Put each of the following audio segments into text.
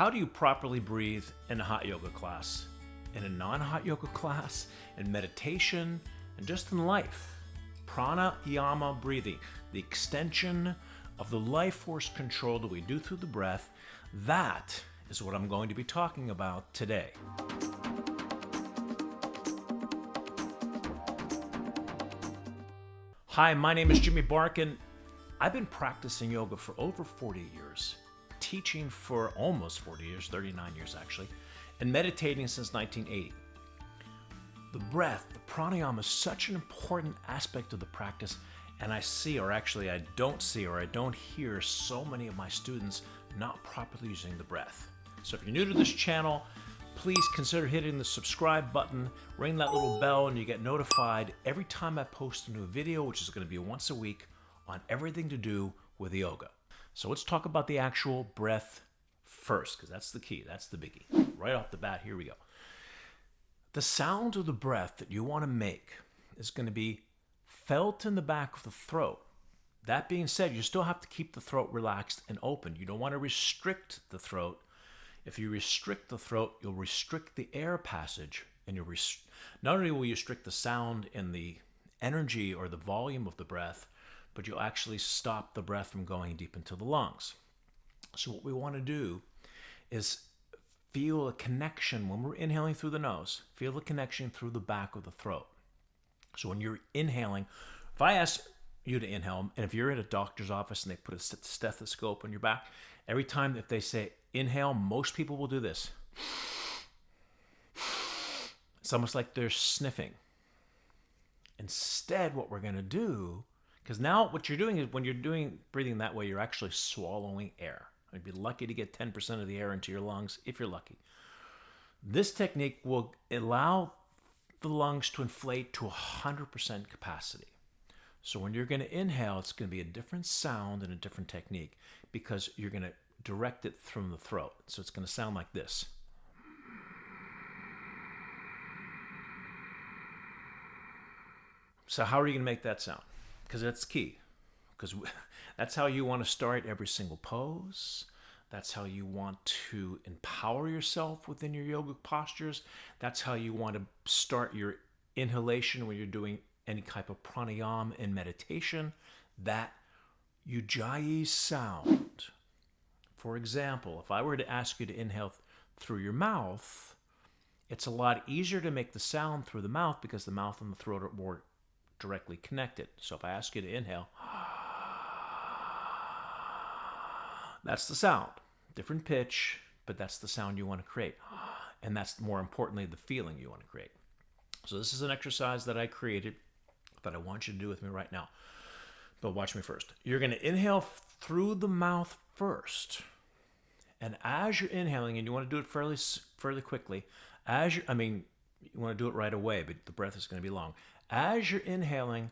How do you properly breathe in a hot yoga class, in a non-hot yoga class, in meditation, and just in life? Pranayama breathing, the extension of the life force control that we do through the breath, that is what I'm going to be talking about today. Hi, my name is Jimmy Barkan. I've been practicing yoga for over 40 years, teaching for almost 40 years, 39 years actually, and meditating since 1980. The breath, the pranayama, is such an important aspect of the practice, and I don't hear so many of my students not properly using the breath. So if you're new to this channel, please consider hitting the subscribe button, ring that little bell, and you get notified every time I post a new video, which is going to be once a week, on everything to do with yoga. So let's talk about the actual breath first, because that's the key, that's the biggie. Right off the bat, here we go. The sound of the breath that you want to make is going to be felt in the back of the throat. That being said, you still have to keep the throat relaxed and open. You don't want to restrict the throat. If you restrict the throat, you'll restrict the air passage, and not only will you restrict the sound and the energy or the volume of the breath, but you'll actually stop the breath from going deep into the lungs. So what we want to do is feel a connection when we're inhaling through the nose. Feel the connection through the back of the throat. So when you're inhaling, if I ask you to inhale, and if you're in a doctor's office and they put a stethoscope on your back, every time if they say inhale, most people will do this. It's almost like they're sniffing. Instead, what we're going to do, because now what you're doing is when you're breathing that way, you're actually swallowing air. You'd be lucky to get 10% of the air into your lungs if you're lucky. This technique will allow the lungs to inflate to 100% capacity. So when you're going to inhale, it's going to be a different sound and a different technique because you're going to direct it from the throat. So it's going to sound like this. So how are you going to make that sound? Because that's key. Because that's how you want to start every single pose. That's how you want to empower yourself within your yoga postures. That's how you want to start your inhalation when you're doing any type of pranayama in meditation. That Ujjai sound. For example, if I were to ask you to inhale through your mouth, it's a lot easier to make the sound through the mouth because the mouth and the throat are more directly connected. So if I ask you to inhale, that's the sound. Different pitch, but that's the sound you want to create. And that's more importantly the feeling you want to create. So this is an exercise that I created that I want you to do with me right now. But watch me first. You're going to inhale through the mouth first. And as you're inhaling, and you want to do it fairly quickly, you want to do it right away, but the breath is going to be long. As you're inhaling,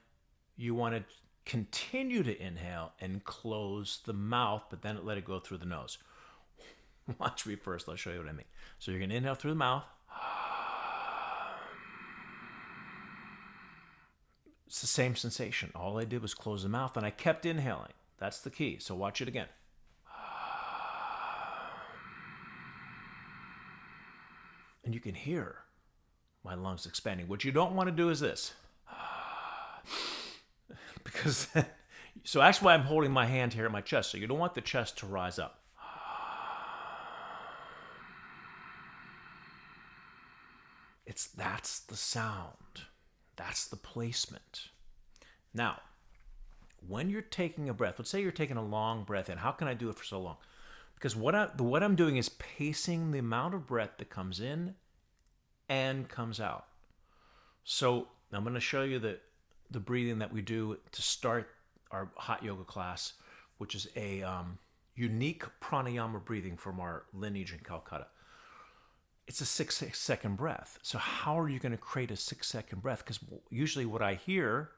you want to continue to inhale and close the mouth, but then let it go through the nose. Watch me first. I'll show you what I mean. So you're going to inhale through the mouth. It's the same sensation. All I did was close the mouth, and I kept inhaling. That's the key. So watch it again. And you can hear my lungs expanding. What you don't want to do is this. Because so actually I'm holding my hand here at my chest, so you don't want the chest to rise up. That's the sound. That's the placement. Now, when you're taking a breath, let's say you're taking a long breath in. How can I do it for so long? Because what I'm doing is pacing the amount of breath that comes in and comes out. So I'm going to show you the breathing that we do to start our hot yoga class, which is a unique pranayama breathing from our lineage in Calcutta. It's a 6-second breath. So how are you going to create a 6-second breath? Because usually what I hear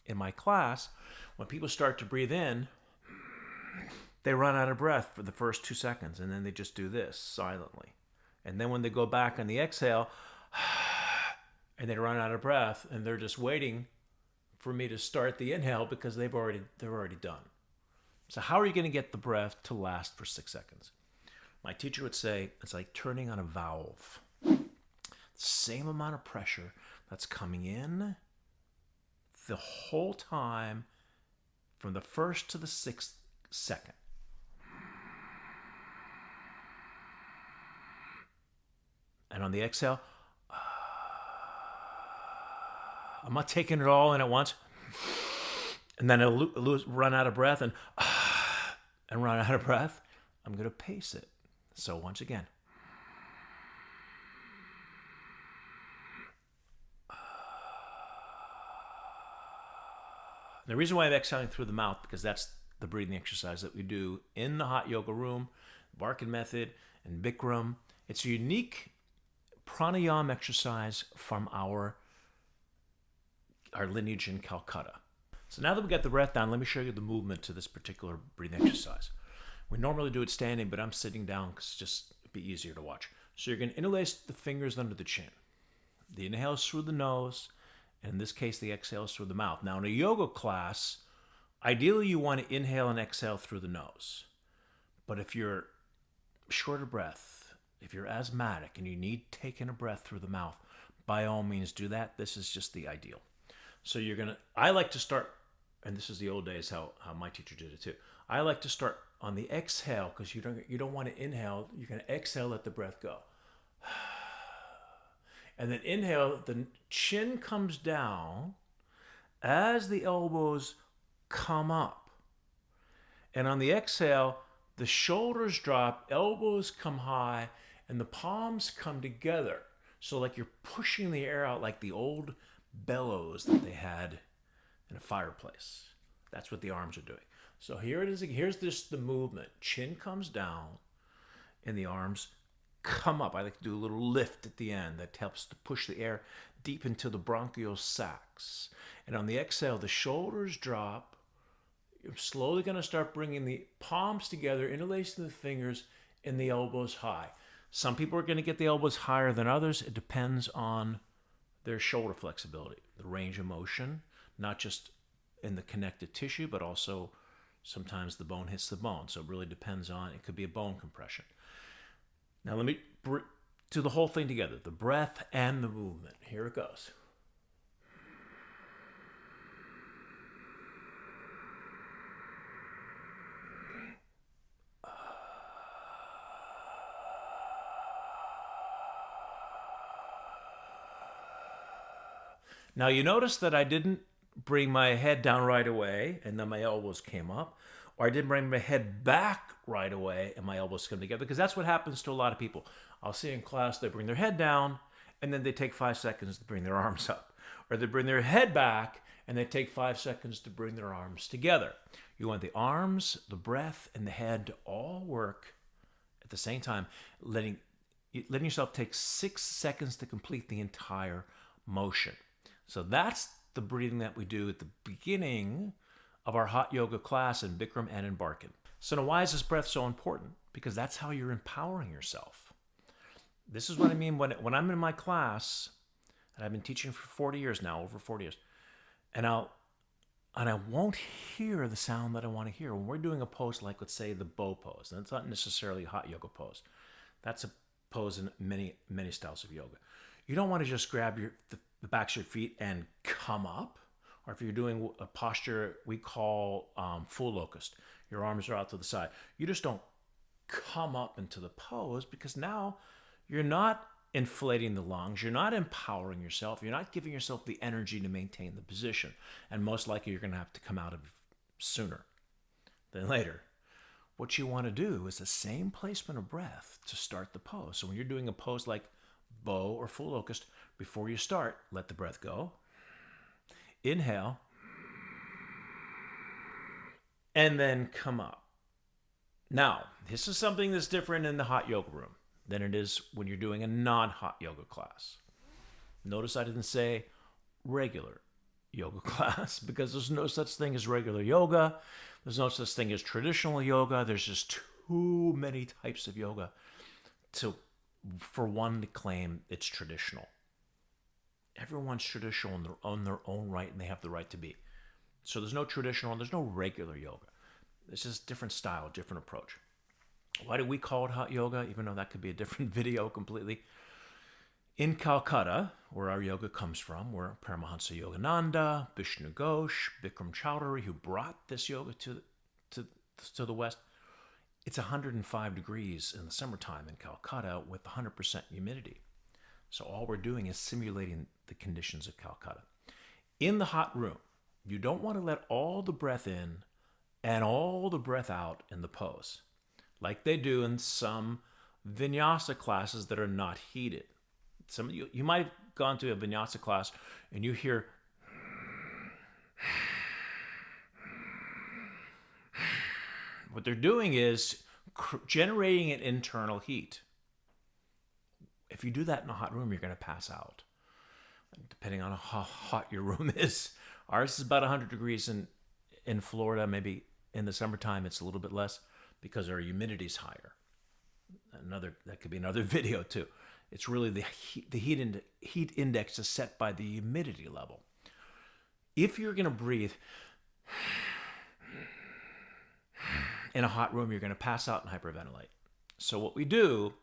in my class, when people start to breathe in, they run out of breath for the first 2 seconds, and then they just do this silently. And then when they go back on the exhale, and they run out of breath, and they're just waiting for me to start the inhale because they're already done. So how are you going to get the breath to last for 6 seconds? My teacher would say it's like turning on a valve. Same amount of pressure that's coming in the whole time from the first to the 6th second. And on the exhale, I'm not taking it all in at once. And then I'll run out of breath and run out of breath. I'm going to pace it. So once again. The reason why I'm exhaling through the mouth, because that's the breathing exercise that we do in the hot yoga room, Barkan method, and Bikram. It's a unique pranayama exercise from our lineage in Calcutta. So now that we got the breath down, let me show you the movement to this particular breathing exercise. We normally do it standing, but I'm sitting down because it's just be easier to watch. So you're going to interlace the fingers under the chin. The inhale is through the nose, and in this case, the exhale is through the mouth. Now, in a yoga class, ideally you want to inhale and exhale through the nose. But if you're short of breath, if you're asthmatic and you need taking a breath through the mouth, by all means do that. This is just the ideal. So I like to start, and this is the old days how my teacher did it too. I like to start on the exhale because you don't want to inhale. You're going to exhale, let the breath go. And then inhale, the chin comes down as the elbows come up. And on the exhale, the shoulders drop, elbows come high, and the palms come together. So like you're pushing the air out like the old bellows that they had in a fireplace. That's what the arms are doing. So here it is. Here's the movement. Chin comes down and the arms come up. I like to do a little lift at the end that helps to push the air deep into the bronchial sacs. And on the exhale, the shoulders drop. You're slowly going to start bringing the palms together, interlacing the fingers, and the elbows high. Some people are going to get the elbows higher than others. It depends on their shoulder flexibility, the range of motion, not just in the connective tissue, but also sometimes the bone hits the bone. So it really depends on, it could be a bone compression. Now let me do the whole thing together, the breath and the movement. Here it goes. Now you notice that I didn't bring my head down right away and then my elbows came up, or I didn't bring my head back right away and my elbows come together, because that's what happens to a lot of people. I'll see in class they bring their head down and then they take 5 seconds to bring their arms up, or they bring their head back and they take 5 seconds to bring their arms together. You want the arms, the breath, and the head to all work at the same time, letting yourself take 6 seconds to complete the entire motion. So that's the breathing that we do at the beginning of our hot yoga class in Bikram and in Barkan. So now why is this breath so important? Because that's how you're empowering yourself. This is what I mean when I'm in my class, and I've been teaching for 40 years now, over 40 years, and I won't hear the sound that I want to hear. When we're doing a pose like, let's say, the bow pose, and it's not necessarily a hot yoga pose. That's a pose in many, many styles of yoga. You don't want to just grab the backs of your feet and come up. Or if you're doing a posture we call full locust, your arms are out to the side. You just don't come up into the pose, because now you're not inflating the lungs, you're not empowering yourself, you're not giving yourself the energy to maintain the position. And most likely you're going to have to come out of it sooner than later. What you want to do is the same placement of breath to start the pose. So when you're doing a pose like bow or full locust, before you start, let the breath go. Inhale. And then come up. Now, this is something that's different in the hot yoga room than it is when you're doing a non-hot yoga class. Notice I didn't say regular yoga class, because there's no such thing as regular yoga. There's no such thing as traditional yoga. There's just too many types of yoga for one to claim it's traditional. Everyone's traditional in their own right, and they have the right to be. So there's no traditional and there's no regular yoga. It's just different style, different approach. Why do we call it hot yoga, even though that could be a different video completely? In Calcutta, where our yoga comes from, where Paramahansa Yogananda, Vishnu Ghosh, Bikram, who brought this yoga to the West, it's 105 degrees in the summertime in Calcutta with 100% humidity. So all we're doing is simulating the conditions of Calcutta. In the hot room, you don't want to let all the breath in and all the breath out in the pose, like they do in some vinyasa classes that are not heated. Some of you might have gone to a vinyasa class and you hear what they're doing is generating an internal heat. If you do that in a hot room, you're going to pass out, depending on how hot your room is. Ours is about 100 degrees in Florida. Maybe in the summertime it's a little bit less because our humidity is higher. That could be another video too. It's really the heat index is set by the humidity level. If you're going to breathe in a hot room, you're going to pass out and hyperventilate. So what we do,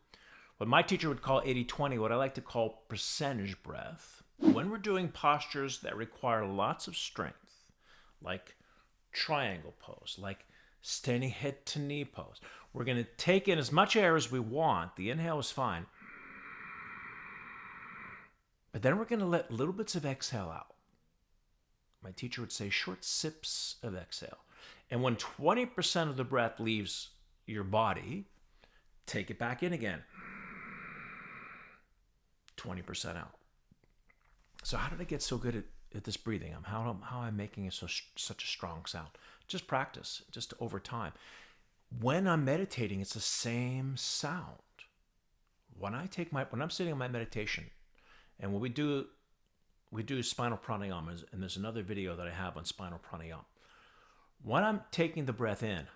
what my teacher would call 80-20, what I like to call percentage breath, when we're doing postures that require lots of strength, like triangle pose, like standing head to knee pose, we're going to take in as much air as we want. The inhale is fine. But then we're going to let little bits of exhale out. My teacher would say short sips of exhale. And when 20% of the breath leaves your body, take it back in again. 20% out. So how did I get so good at this breathing? How am I making it such a strong sound? Just practice, just over time. When I'm meditating, it's the same sound. When I'm sitting in my meditation, and when we do spinal pranayama, and there's another video that I have on spinal pranayama. When I'm taking the breath in,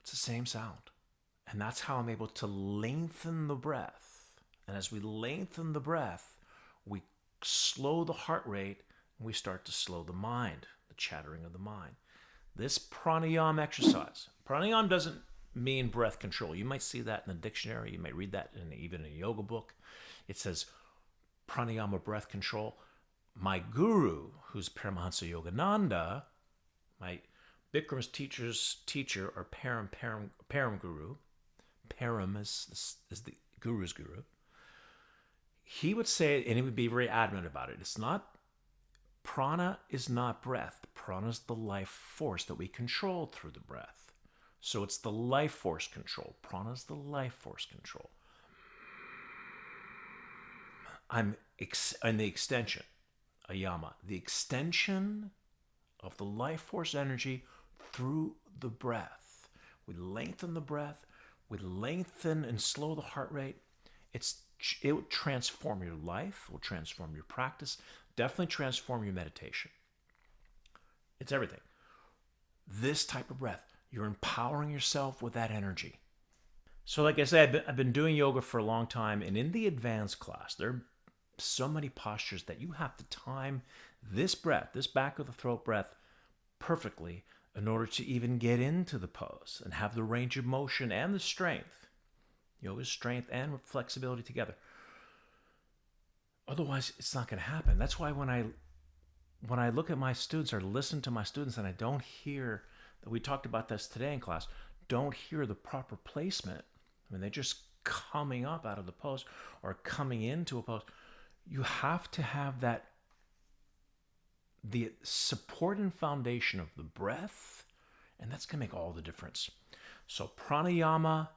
it's the same sound. And that's how I'm able to lengthen the breath. And as we lengthen the breath, we slow the heart rate, and we start to slow the mind, the chattering of the mind. This pranayama exercise, pranayama doesn't mean breath control. You might see that in the dictionary. You might read that even in a yoga book. It says pranayama, breath control. My guru, who's Paramahansa Yogananda, my Bikram's teacher, or Param guru, Param is the guru's guru, he would say, and he would be very adamant about it, prana is not breath. Prana is the life force that we control through the breath. So it's the life force control. Prana is the life force control. I'm in the extension, ayama, the extension of the life force energy through the breath. We lengthen the breath. We lengthen and slow the heart rate. It will transform your life. It will transform your practice. Definitely transform your meditation. It's everything. This type of breath. You're empowering yourself with that energy. So like I said, I've been doing yoga for a long time, and in the advanced class, there are so many postures that you have to time this breath, this back of the throat breath, perfectly in order to even get into the pose and have the range of motion and the strength. Yoga's strength and flexibility together. Otherwise, it's not going to happen. That's why when I look at my students or listen to my students and I don't hear, we talked about this today in class, don't hear the proper placement. I mean, they're just coming up out of the pose or coming into a pose. You have to have the support and foundation of the breath, and that's going to make all the difference. So pranayama,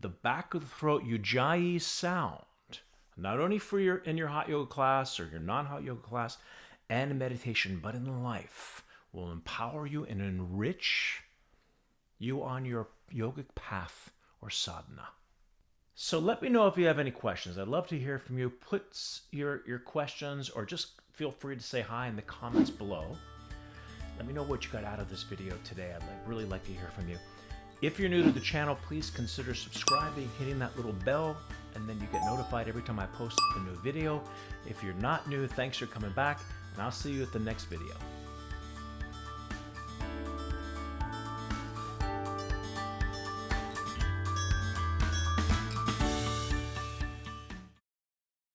the back of the throat, Ujjai sound, not only for in your hot yoga class or your non-hot yoga class and in meditation, but in life, will empower you and enrich you on your yogic path or sadhana. So let me know if you have any questions. I'd love to hear from you. Put your questions, or just feel free to say hi in the comments below. Let me know what you got out of this video today. I'd really like to hear from you. If you're new to the channel, please consider subscribing, hitting that little bell, and then you get notified every time I post a new video. If you're not new, thanks for coming back, and I'll see you at the next video.